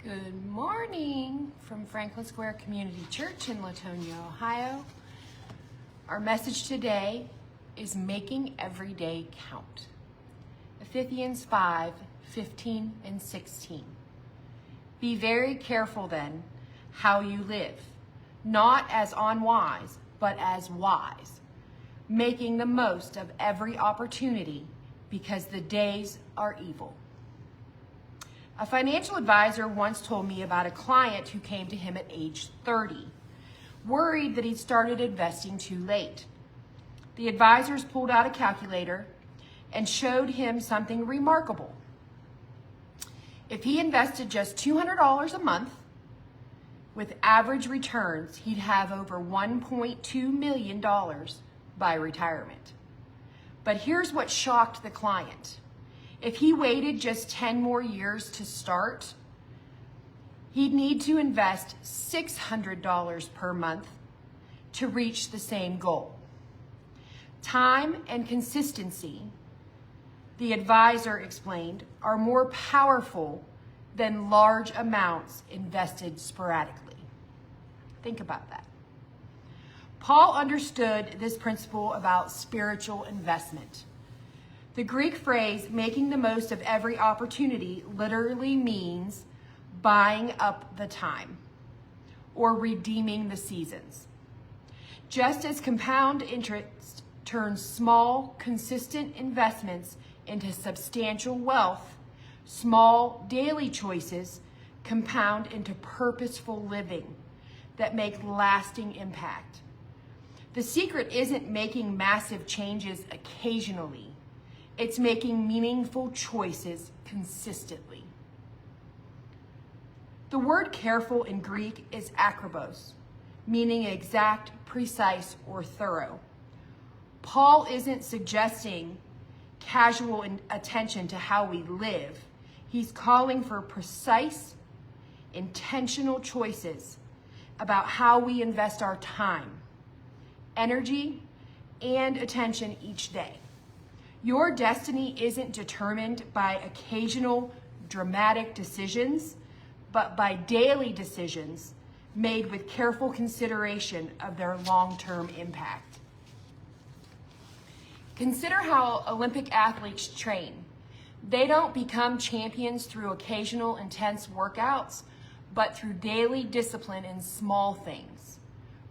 Good morning from Franklin Square Community Church in Latonia, Ohio. Our message today is making every day count. Ephesians 5:15 and 16. Be very careful then how you live, not as unwise, but as wise, making the most of every opportunity because the days are evil. A financial advisor once told me about a client who came to him at age 30, worried that he'd started investing too late. The advisors pulled out a calculator and showed him something remarkable. If he invested just $200 a month with average returns, he'd have over $1.2 million by retirement. But here's what shocked the client. If he waited just 10 more years to start, he'd need to invest $600 per month to reach the same goal. Time and consistency, the advisor explained, are more powerful than large amounts invested sporadically. Think about that. Paul understood this principle about spiritual investment. The Greek phrase, making the most of every opportunity, literally means buying up the time or redeeming the seasons. Just as compound interest turns small, consistent investments into substantial wealth, small daily choices compound into purposeful living that make lasting impact. The secret isn't making massive changes occasionally. It's making meaningful choices consistently. The word careful in Greek is akribos, meaning exact, precise, or thorough. Paul isn't suggesting casual attention to how we live. He's calling for precise, intentional choices about how we invest our time, energy, and attention each day. Your destiny isn't determined by occasional dramatic decisions, but by daily decisions made with careful consideration of their long-term impact. Consider how Olympic athletes train. They don't become champions through occasional intense workouts, but through daily discipline in small things: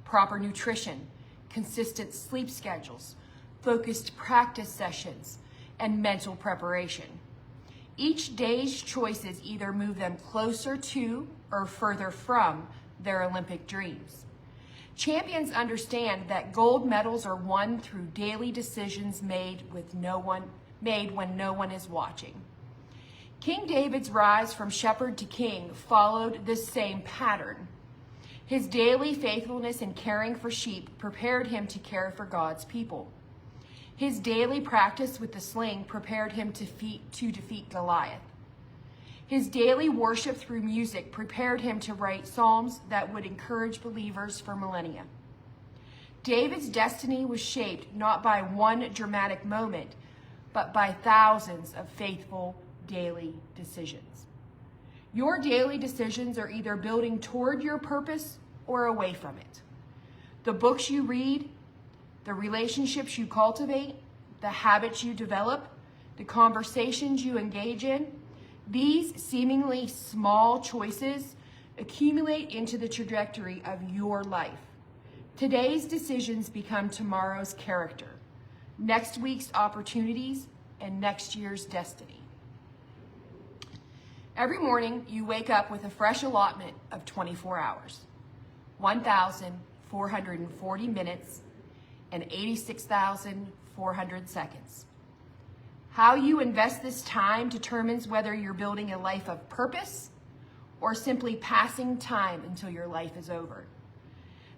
proper nutrition, consistent sleep schedules, focused practice sessions, and mental preparation. Each day's choices either move them closer to or further from their Olympic dreams. Champions understand that gold medals are won through daily decisions made when no one is watching. King David's rise from shepherd to king followed this same pattern. His daily faithfulness in caring for sheep prepared him to care for God's people. His daily practice with the sling prepared him to defeat Goliath. His daily worship through music prepared him to write psalms that would encourage believers for millennia. David's destiny was shaped not by one dramatic moment, but by thousands of faithful daily decisions. Your daily decisions are either building toward your purpose or away from it. The books you read, the relationships you cultivate, the habits you develop, the conversations you engage in, these seemingly small choices accumulate into the trajectory of your life. Today's decisions become tomorrow's character, next week's opportunities, and next year's destiny. Every morning, you wake up with a fresh allotment of 24 hours, 1,440 minutes, and 86,400 seconds. How you invest this time determines whether you're building a life of purpose or simply passing time until your life is over.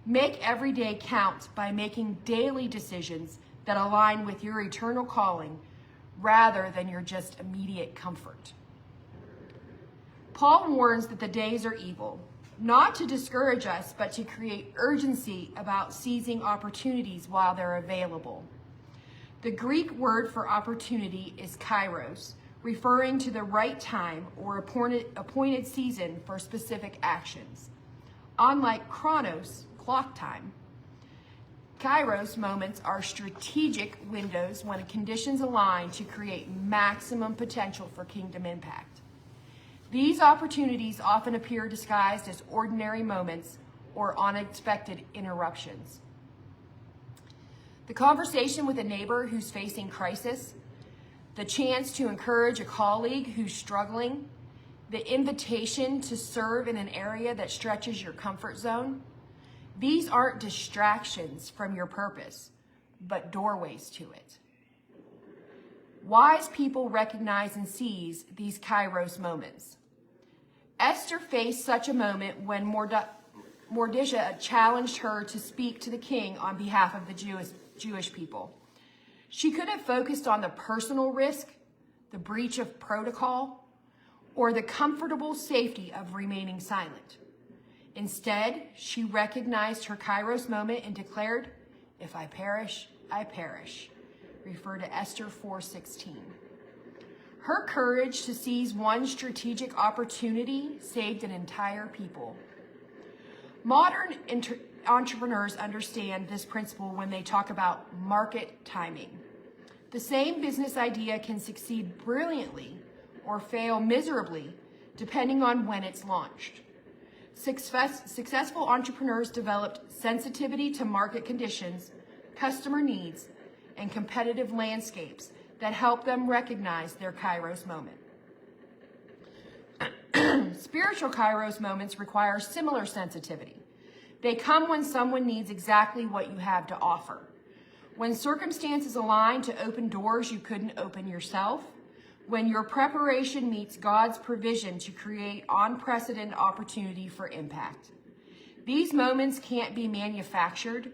Make every day count by making daily decisions that align with your eternal calling rather than your just immediate comfort. Paul warns that the days are evil, not to discourage us, but to create urgency about seizing opportunities while they're available. The Greek word for opportunity is kairos, referring to the right time or appointed season for specific actions. Unlike chronos, clock time, kairos moments are strategic windows when conditions align to create maximum potential for kingdom impact. These opportunities often appear disguised as ordinary moments or unexpected interruptions. The conversation with a neighbor who's facing crisis, the chance to encourage a colleague who's struggling, the invitation to serve in an area that stretches your comfort zone, these aren't distractions from your purpose, but doorways to it. Wise people recognize and seize these kairos moments. Esther faced such a moment when Mordecai challenged her to speak to the king on behalf of the Jewish people. She could have focused on the personal risk, the breach of protocol, or the comfortable safety of remaining silent. Instead, she recognized her kairos moment and declared, "If I perish, I perish." Refer to Esther 4:16. Her courage to seize one strategic opportunity saved an entire people. Modern entrepreneurs understand this principle when they talk about market timing. The same business idea can succeed brilliantly or fail miserably depending on when it's launched. Successful entrepreneurs developed sensitivity to market conditions, customer needs, and competitive landscapes that help them recognize their kairos moment. Spiritual kairos moments require similar sensitivity. They come when someone needs exactly what you have to offer. When circumstances align to open doors you couldn't open yourself. When your preparation meets God's provision to create unprecedented opportunity for impact. These moments can't be manufactured,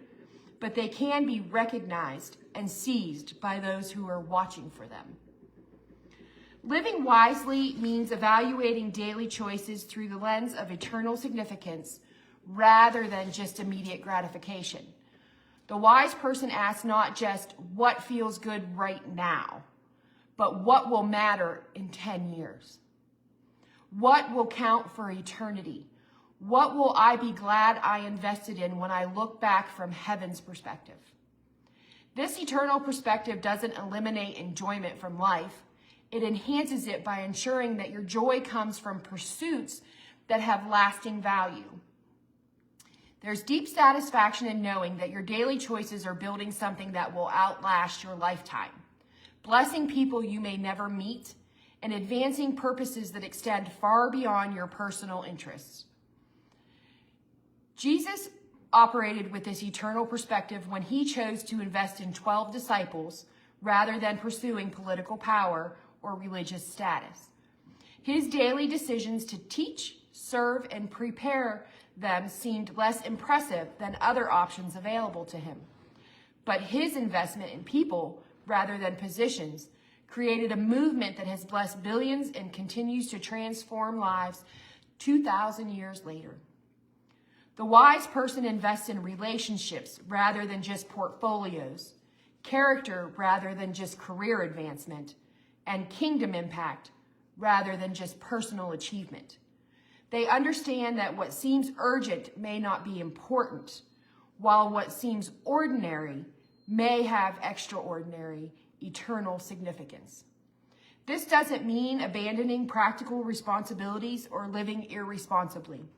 but they can be recognized and seized by those who are watching for them. Living wisely means evaluating daily choices through the lens of eternal significance rather than just immediate gratification. The wise person asks not just what feels good right now, but what will matter in 10 years? What will count for eternity? What will I be glad I invested in when I look back from heaven's perspective? This eternal perspective doesn't eliminate enjoyment from life. It enhances it by ensuring that your joy comes from pursuits that have lasting value. There's deep satisfaction in knowing that your daily choices are building something that will outlast your lifetime, blessing people you may never meet, and advancing purposes that extend far beyond your personal interests. Jesus operated with this eternal perspective when he chose to invest in 12 disciples rather than pursuing political power or religious status. His daily decisions to teach, serve, and prepare them seemed less impressive than other options available to him. But his investment in people, rather than positions, created a movement that has blessed billions and continues to transform lives 2,000 years later. The wise person invests in relationships rather than just portfolios, character rather than just career advancement, and kingdom impact rather than just personal achievement. They understand that what seems urgent may not be important, while what seems ordinary may have extraordinary, eternal significance. This doesn't mean abandoning practical responsibilities or living irresponsibly.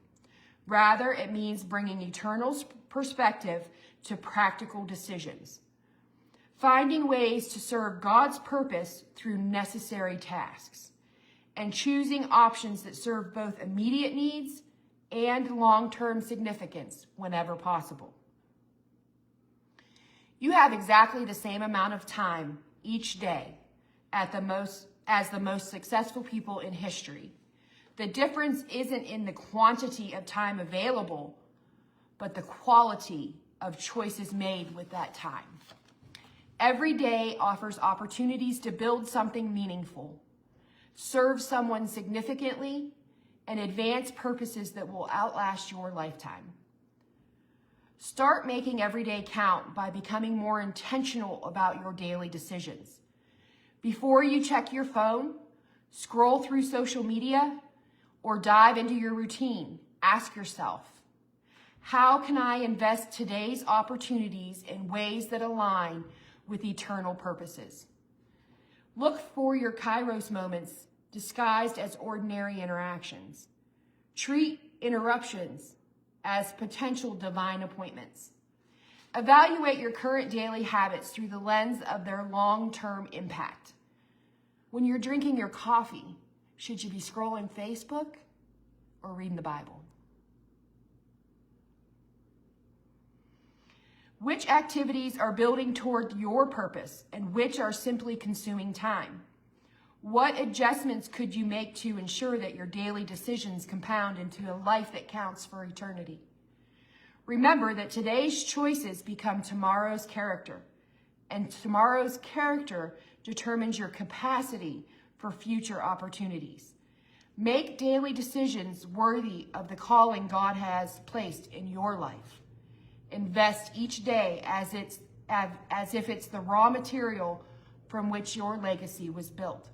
Rather, it means bringing eternal perspective to practical decisions, finding ways to serve God's purpose through necessary tasks, and choosing options that serve both immediate needs and long-term significance whenever possible. You have exactly the same amount of time each day as the most successful people in history. The difference isn't in the quantity of time available, but the quality of choices made with that time. Every day offers opportunities to build something meaningful, serve someone significantly, and advance purposes that will outlast your lifetime. Start making every day count by becoming more intentional about your daily decisions. Before you check your phone, Scroll through social media or dive into your routine. Ask yourself, how can I invest today's opportunities in ways that align with eternal purposes? Look for your Kairos moments disguised as ordinary interactions. Treat interruptions as potential divine appointments. Evaluate your current daily habits through the lens of their long-term impact. When you're drinking your coffee, should you be scrolling Facebook or reading the Bible? Which activities are building toward your purpose and which are simply consuming time? What adjustments could you make to ensure that your daily decisions compound into a life that counts for eternity? Remember that today's choices become tomorrow's character, and tomorrow's character determines your capacity for future opportunities. Make daily decisions worthy of the calling God has placed in your life. Invest each day as if it's the raw material from which your legacy was built.